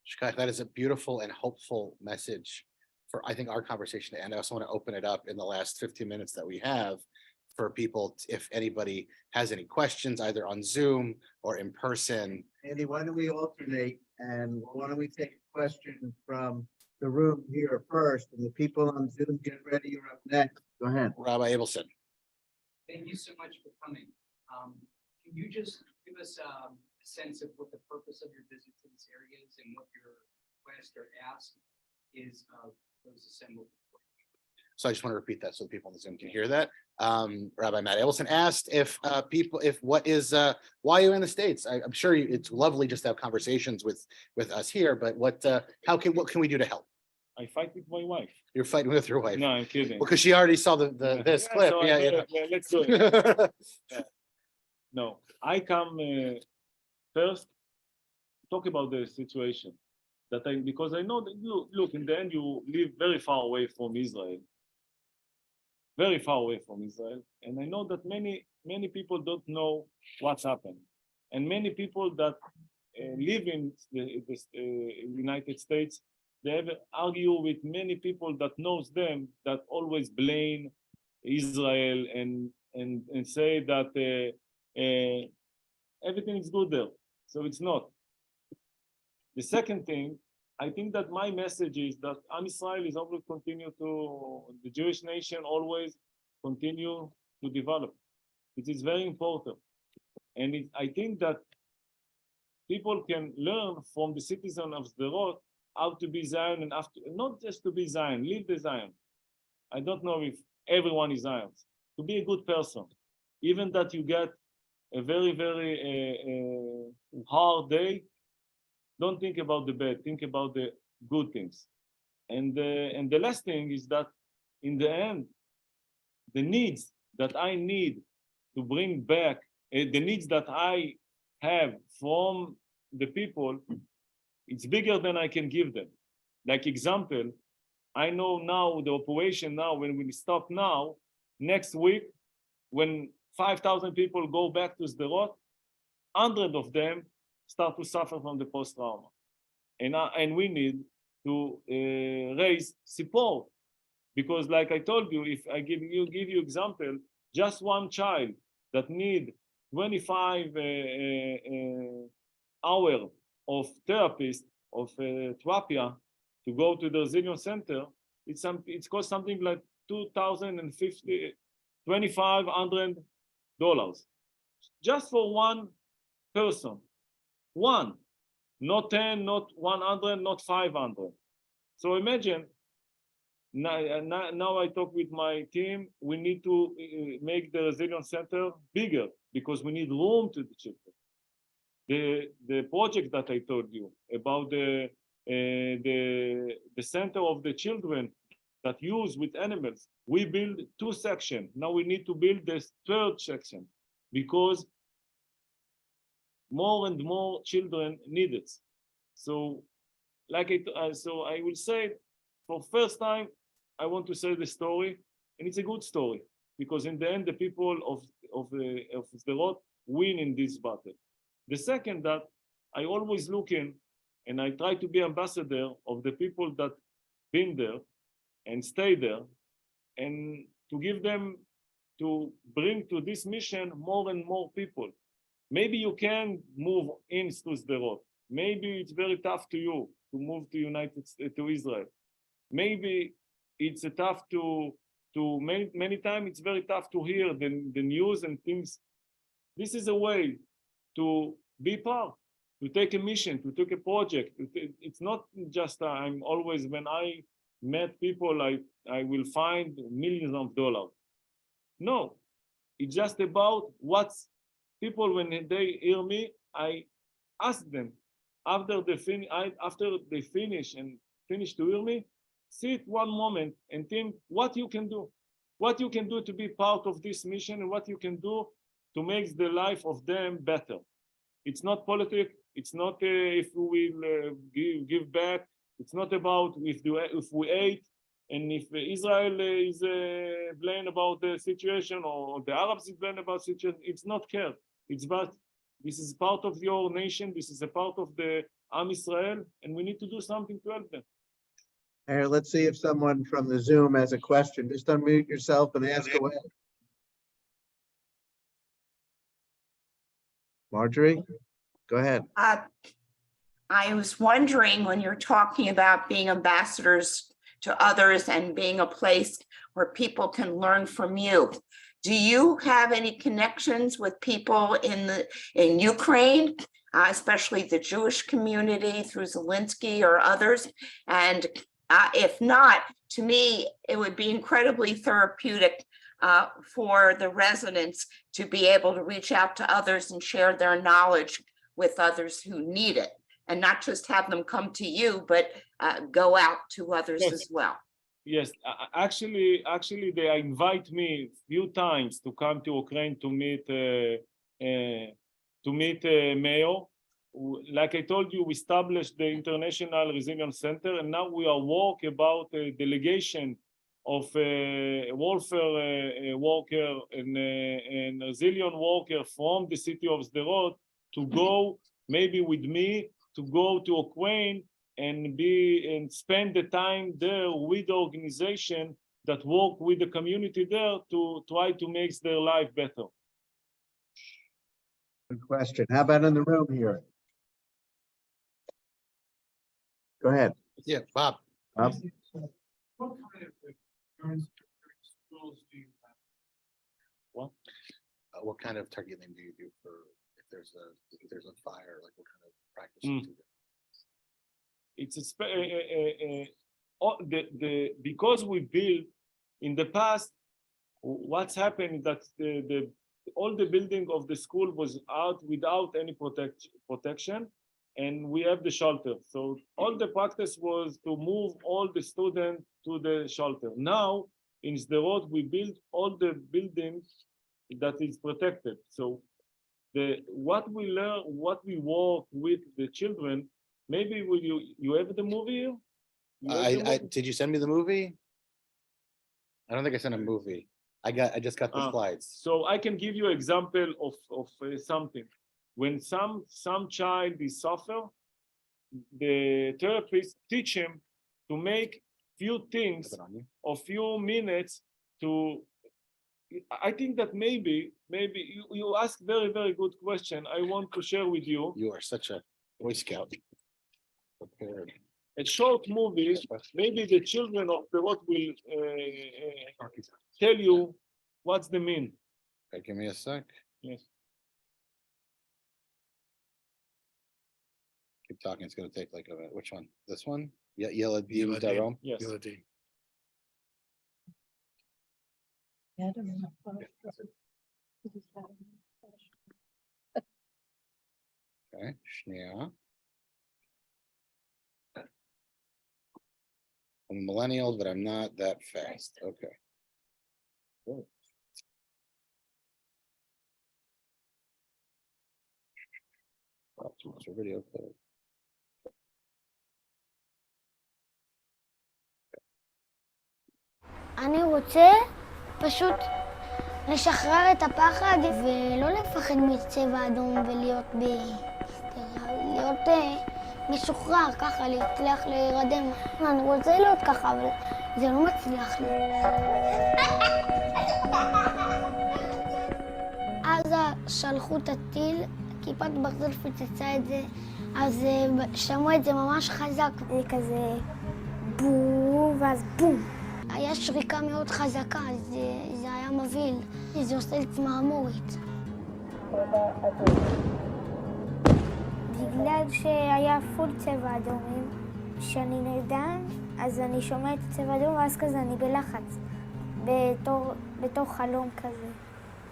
Shkach, that is a beautiful and hopeful message for, I think, our conversation to end. I also want to open it up in the last 15 minutes that we have for people, if anybody has any questions, either on Zoom or in person. Andy, why don't we alternate, and why don't we take a question from the room here first, and the people on Zoom, get ready, you're up next. Go ahead. Rabbi Abelson. Thank you so much for coming. Can you just give us a sense of what the purpose of your visit to this area is and what your request or ask is of those assembled? So I just want to repeat that so people on the Zoom can hear that. Rabbi Matt Abelson asked if why are you in the States? I'm sure it's lovely just to have conversations with us here, but what can we do to help? I fight with my wife. You're fighting with your wife. No, I'm kidding. Because she already saw this clip. So Yeah. let's do it. No, I come first talk about the situation because I know that look, in the end you live very far away from Israel, and I know that many people don't know what's happened, and many people that live in the United States, they have argue with many people that knows them that always blame Israel and say that everything is good there. So it's not. The second thing, I think that my message is that Am Israel is always the Jewish nation always continue to develop. It is very important. And I think that people can learn from the citizen of Sderot how to be Zion and not just to be Zion, live the Zion. I don't know if everyone is Zion. To be a good person, even that you get a very, very hard day, don't think about the bad, think about the good things. And the last thing is that in the end, the needs that I need to bring back, the needs that I have from the people, it's bigger than I can give them. Like example, I know now the operation now, when we stop now, next week, when 5,000 people go back to Sderot, 100 of them start to suffer from the post-trauma. And we need to raise support. Because like I told you, if I give you example, just one child that need 25 hours of therapist, of therapy to go to the Resilience Center, it's cost something like $2,500 just for one person. One, not 10, not 100, not 500. So imagine, now I talk with my team, we need to make the Resilience Center bigger because we need room to the children. The project that I told you about the center of the children that use with animals, we build 2 sections. Now we need to build this 3rd section because more and more children need it. So, so I will say, for first time, I want to say the story, and it's a good story because in the end, the people of Sderot win in this battle. The second, that I always look in, and I try to be ambassador of the people that been there and stay there, and to give them, to bring to this mission more and more people. Maybe you can move into Sderot. Maybe it's very tough to you to move to Israel. Maybe it's tough to to many times it's very tough to hear the news and things. This is a way to be part, to take a mission, to take a project. It's not just I'm always, when I met people, I will find millions of dollars. No, it's just about what's people, when they hear me, I ask them after they finish to hear me, sit one moment and think what you can do to be part of this mission, and what you can do to make the life of them better. It's not politics. It's not if we will give back. It's not about if we hate, and if Israel is blamed about the situation, or the Arabs is blamed about the situation. It's not care. It's about, this is part of your nation. This is a part of the Am Israel, and we need to do something to help them. Here, let's see if someone from the Zoom has a question. Just unmute yourself and ask away. Marjorie, go ahead. I was wondering, when you're talking about being ambassadors to others and being a place where people can learn from you, do you have any connections with people in Ukraine, especially the Jewish community through Zelensky or others? And if not, to me, it would be incredibly therapeutic for the residents to be able to reach out to others and share their knowledge with others who need it, and not just have them come to you, but go out to others as well. Yes, actually, they invite me a few times to come to Ukraine to meet mayor. Like I told you, we established the International Resilience Center, and now we are working about a delegation of welfare worker and resilient worker from the city of Sderot to go, maybe with me, to go to Ukraine and spend the time there with the organization that work with the community there to try to make their life better. Good question. How about in the room here? Go ahead. Yeah, Bob. Bob? What kind of experience schools do you have? What kind of targeting do you do for if there's a fire? Like what kind of practice do you do? It's because we built in the past, what's happened that all the building of the school was out without any protection, and we have the shelter. So all the practice was to move all the students to the shelter. Now in Sderot we built all the buildings that is protected. So what we learn, what we work with the children. Maybe will you have the movie here? Did you send me the movie? I don't think I sent a movie. I just got the slides. So I can give you example of something. When some child is suffer, the therapist teach him to make few things or few minutes to. I think that maybe you ask very, very good question. I want to share with you. You are such a Boy Scout. Prepared. A short movie, maybe the children of the what will tell you what's the mean. Okay, give me a sec. Yes. Keep talking. It's going to take like a minute. Which one? This one? Yeah, Yellow Darom. Yes. Okay, yeah. I'm a millennial, but I'm not that fast. Okay. Cool. Oh, too much video code. אני רוצה פשוט לשחרר את הפחד ולא לפחד מצבע אדום ולהיות בהיסטריה, להיות משוחרר ככה, להצליח להירדם. אני רוצה להיות ככה, אבל זה לא מצליח לי. אז שלחו את הטיל, כיפת ברזל פיצצה את זה, אז שמעו את זה ממש חזק, וכזה בום, ואז בום. היה היה שריקה מאוד חזקה, זה היה מבהיל. זה עושה לי צמרמורת. בגלל שהיה פול צבע אדומים, כשאני נרדם, אז אני שומע את הצבע אדום, ואז כזה אני בלחץ, בתור חלום כזה.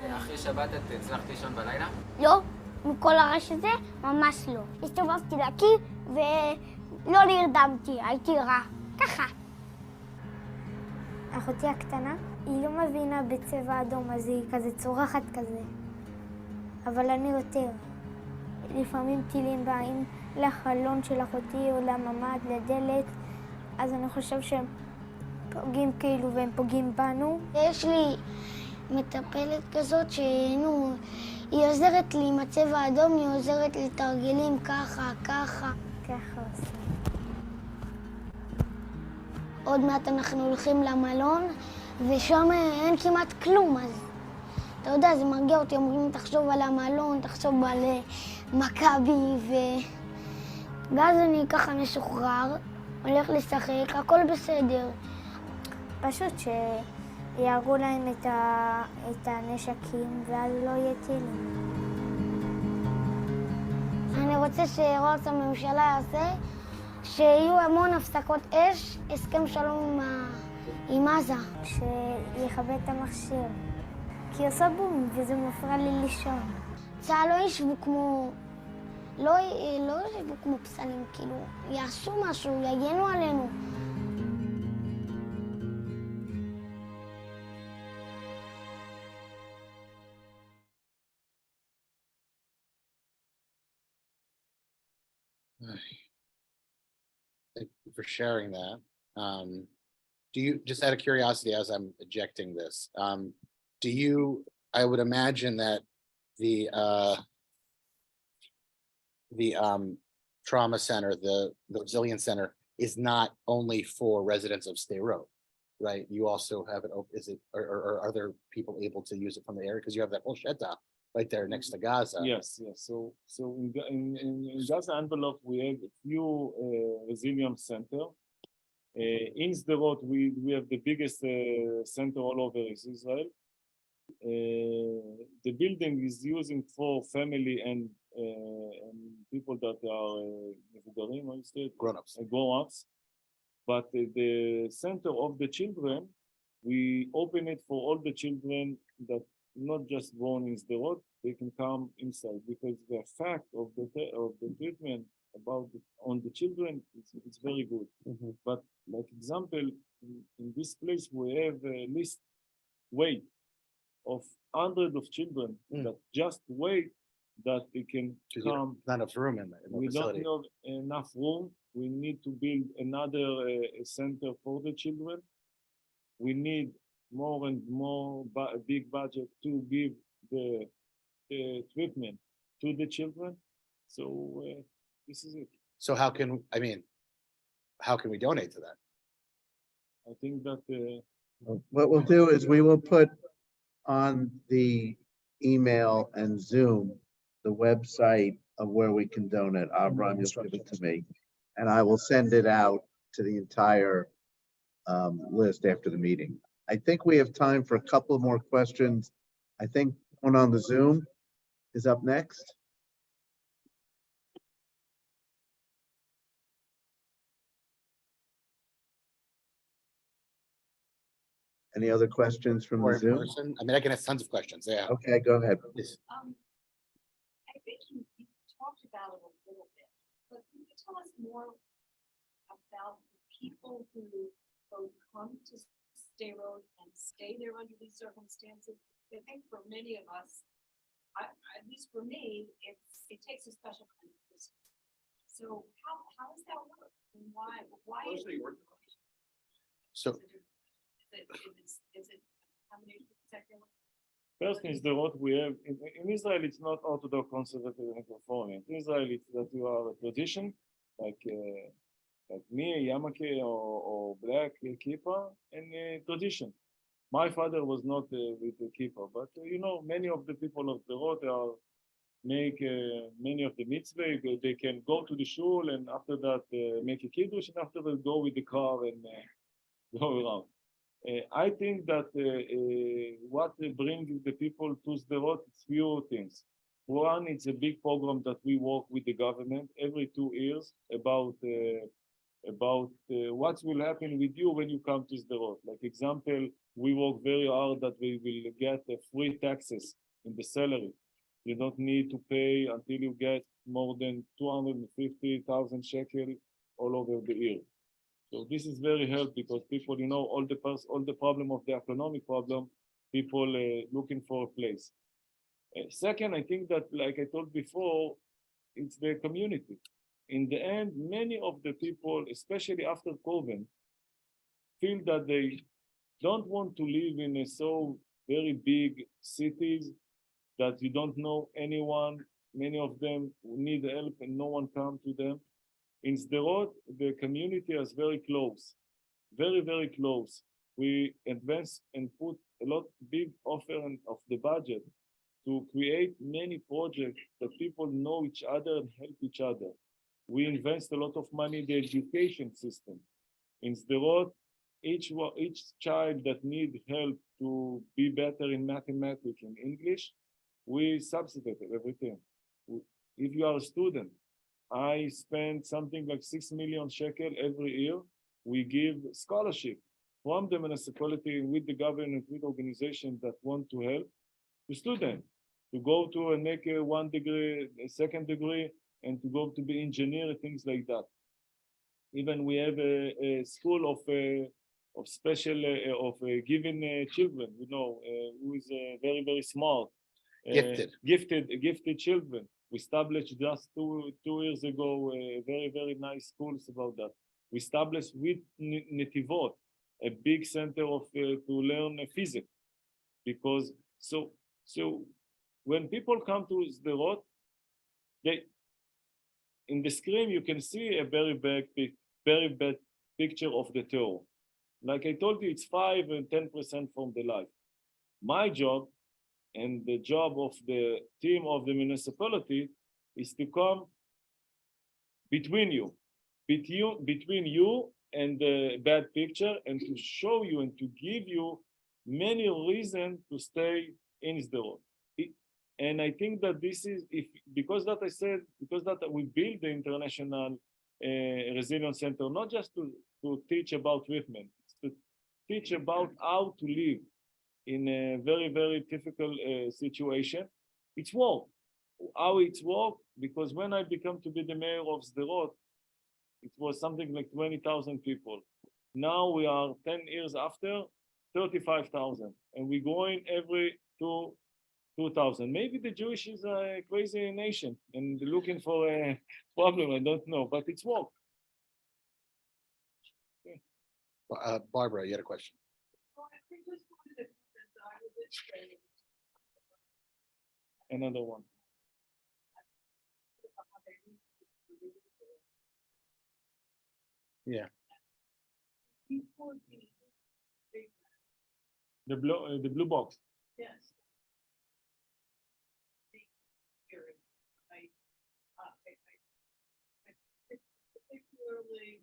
אחרי שבת את הצלחת לישון בלילה? לא, מכל הרעש הזה, ממש לא. הסתובבתי לקיר ולא נרדמתי, הייתי רע. ככה. אחותי הקטנה, היא לא מבינה בצבע אדום, אז היא כזה צורחת כזה. אבל אני יותר. לפעמים טילים באים לחלון של אחותי או לממ"ד, לדלת, אז אני חושב שהם פוגעים כאילו והם פוגעים בנו. יש לי מטפלת כזאת שהיא עוזרת לי עם הצבע האדום, היא עוזרת לי תרגילים ככה, ככה. ככה עושים. עוד מעט אנחנו הולכים למלון, ושם אין כמעט כלום, אז אתה יודע, זה מרגיע אותי, אומרים תחשוב על המלון, תחשוב על מכבי, ואז אני ככה משוחרר, הולך לשחק, הכל בסדר. פשוט שיהרגו להם את הנשקים, ואז לא יהיה טילים. אני רוצה שראש הממשלה יעשה, שיהיו המון הפסקות אש, הסכם שלום עם עזה. שיכבה את המכשיר. כי עושה בום, וזה מפריע לי לישון. צה"ל לא ישבו כמו... לא ישבו כמו פסלים, כאילו, יעשו משהו, יגנו עלינו. Thank you for sharing that. Do you, just out of curiosity, as I'm ejecting this, do you, I would imagine that the trauma center, the resilience center is not only for residents of Sderot, right? You also have it, is it, or are there people able to use it from the area? Because you have that whole Shetta right there next to Gaza. Yes, yes. So in Gaza envelope, we have a few resilience center. In Sderot, we have the biggest center all over Israel. The building is using for family and people that are grown-ups. But the center of the children, we open it for all the children that not just born in Sderot, they can come inside, because the fact of the treatment on the children is very good. But like example, in this place we have a list weight of hundreds of children that just wait that they can come. Not enough room in the We facility. don't have enough room. We need to build another center for the children. We need more and more big budget to give the treatment to the children. So this is it. So how can we donate to that? I think that What we'll do is we will put on the email and Zoom, the website of where we can donate. Avram, you'll give it to me. And I will send it out to the entire list after the meeting. I think we have time for a couple more questions. I think one on the Zoom is up next. Any other questions from Or the in Zoom? person? I mean, I can ask tons of questions, yeah. Okay, go ahead. Yes. I think you talked about it a little bit, but can you tell us more about the people who both come to Sderot and stay there under these circumstances? I think for many of us, at least for me, it takes a special kind of person. So how does that work? And why is it? So Is it a combination of secular? first is the what we have in Israel. It's not Orthodox, conservative, and conforming. In Israel, it's that you are a tradition, like me, Yamake, or black kippah, and tradition. My father was not with the kippah, but many of the people of the road are make many of the mitzvah. They can go to the shul and after that make a kiddush, and after that go with the car and go around. I think that what brings the people to Sderot is few things. One, it's a big program that we work with the government every 2 years about what will happen with you when you come to Sderot. Like example, we work very hard that we will get free taxes in the salary. You don't need to pay until you get more than 250,000 shekel all over the year. So this is very helpful because people, all the problem of the economic problem, people looking for a place. Second, I think that, like I told before, it's the community. In the end, many of the people, especially after COVID, feel that they don't want to live in a so very big cities that you don't know anyone. Many of them need help and no one come to them. In Sderot, the community is very close, very, very close. We advance and put a lot big offer of the budget to create many projects that people know each other and help each other. We invest a lot of money in the education system. In Sderot, each child that need help to be better in mathematics and English, we subsidize everything. If you are a student, I spend something like 6 million shekel every year. We give scholarship from the municipality with the government, with organizations that want to help the student to go to and make a 1 degree, a second degree, and to go to be engineer, things like that. Even we have a school of special giving children, who is very, very smart. Gifted children. We established just two years ago very, very nice schools about that. We established with Netivot a big center of to learn physics, because so when people come to Sderot, in the screen you can see a very bad picture of the Torah. Like I told you, it's 5 and 10% from the life. My job and the job of the team of the municipality is to come between you and the bad picture, and to show you and to give you many reasons to stay in Sderot. And I think that this is because that we build the International Resilience Center, not just to teach about treatment, to teach about how to live in a very, very difficult situation. It's work. How it's work? Because when I became to be the mayor of Sderot, it was something like 20,000 people. Now we are 10 years after, 35,000, and we're going every 2,000. Maybe the Jewish is a crazy nation and looking for a problem. I don't know, but it's work. Barbara, you had a question. Another one. Yeah. The blue box. Yes. Particularly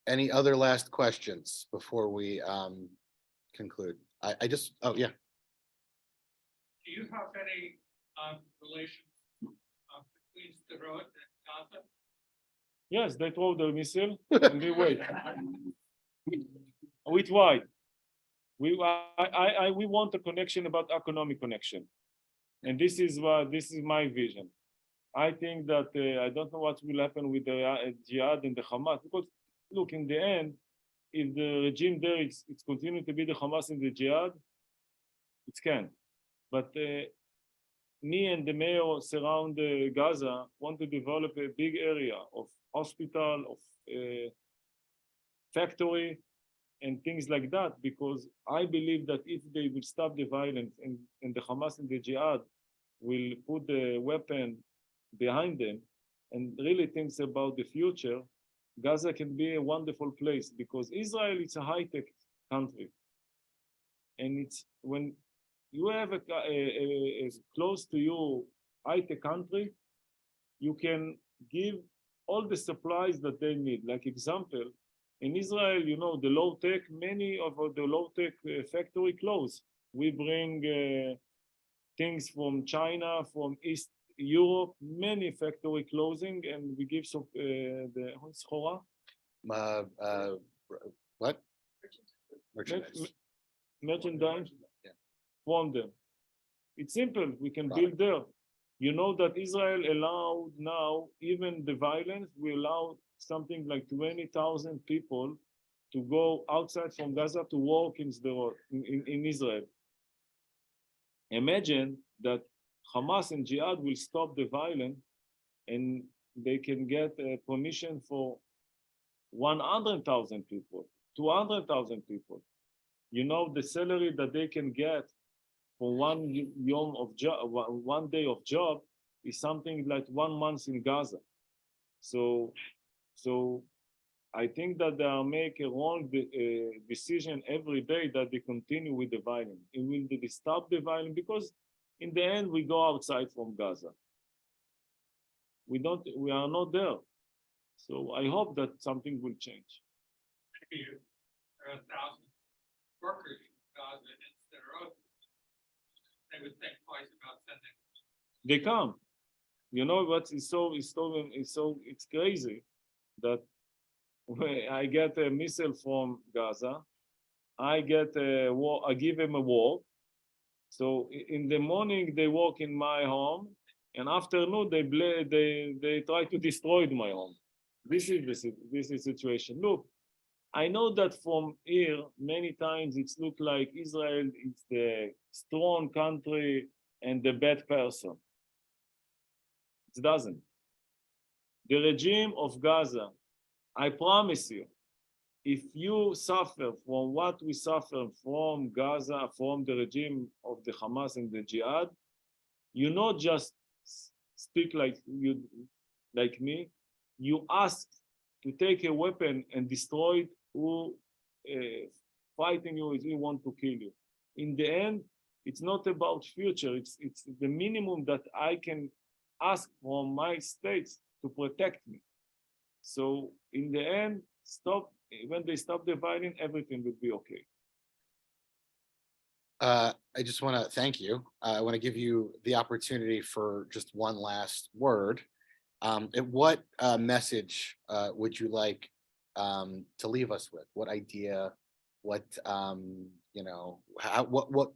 Any other last questions before we conclude? I just, oh yeah. Do you have any relation between Sderot and Gaza? Yes, they throw the missile and we wait. We tried. We want a connection about economic connection, and this is my vision. I think that I don't know what will happen with the jihad and the Hamas, because look, in the end, if the regime there it's continuing to be the Hamas and the jihad, it can. But me and the mayor surround Gaza want to develop a big area of hospital, of factory, and things like that, because I believe that if they will stop the violence and the Hamas and the jihad will put the weapon behind them and really thinks about the future, Gaza can be a wonderful place, because Israel is a high-tech country. And it's when you have a close to you high-tech country, you can give all the supplies that they need. Like example, in Israel, you know, the low tech, many of the low tech factory close. We bring things from China, from East Europe, many factory closing, and we give some the schora. What? Merchandise. Merchandise Yeah. from them. It's simple. We can Product. build there. You know that Israel allowed now, even the violence, we allow something like 20,000 people to go outside from Gaza to work in Israel. Imagine that Hamas and Jihad will stop the violence and they can get permission for 100,000 people, 200,000 people. You know, the salary that they can get for one day of job is something like 1 month in Gaza. So I think that they are make a wrong decision every day that they continue with the violence. And will they stop the violence? Because in the end, we go outside from Gaza. We are not there. So I hope that something will change. Maybe there are 1,000 workers in Gaza instead of they would think twice about sending. They come. You know what is it's crazy that when I get a missile from Gaza, I give them a walk. So in the morning they walk in my home, and afternoon they try to destroy my home. This is the situation. Look, I know that from here many times it's looked like Israel is the strong country and the bad person. It doesn't. The regime of Gaza, I promise you, if you suffer from what we suffer from Gaza, from the regime of the Hamas and the Jihad, you not just speak like me, you ask to take a weapon and destroy who fighting you is who want to kill you. In the end, it's not about future. It's the minimum that I can ask from my states to protect me. So in the end, when they stop the violence, everything will be okay. I just want to thank you. I want to give you the opportunity for just one last word. What message would you like to leave us with? What idea? What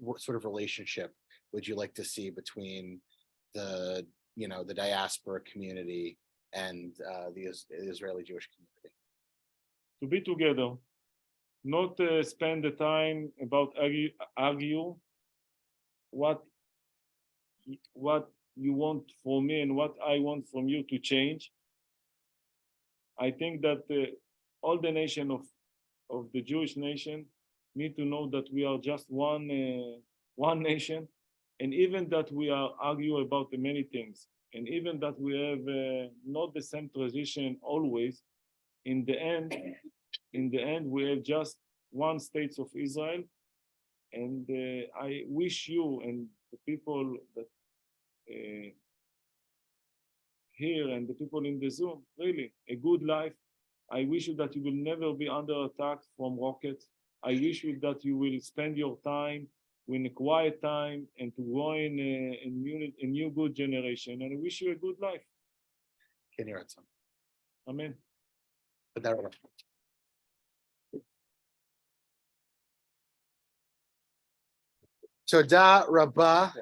what sort of relationship would you like to see between the diaspora community and the Israeli Jewish community? To be together, not spend the time about argue what you want from me and what I want from you to change. I think that all the nation of the Jewish nation need to know that we are just one nation, and even that we are argue about many things, and even that we have not the same tradition always. In the end, we have just one state of Israel, and I wish you and the people that here and the people in the Zoom really a good life. I wish you that you will never be under attack from rockets. I wish you that you will spend your time in a quiet time and to grow in a new good generation. And I wish you a good life. Amen. Toda Rabbah.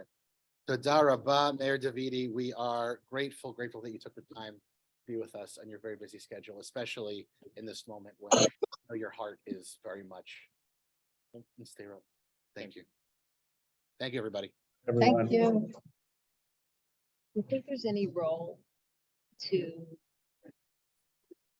Toda Rabbah, Mayor Davidi. We are grateful that you took the time to be with us on your very busy schedule, especially in this moment when I know your heart is very much. Stay up. Thank you. Thank you, everybody. Thank you. Do you think there's any role to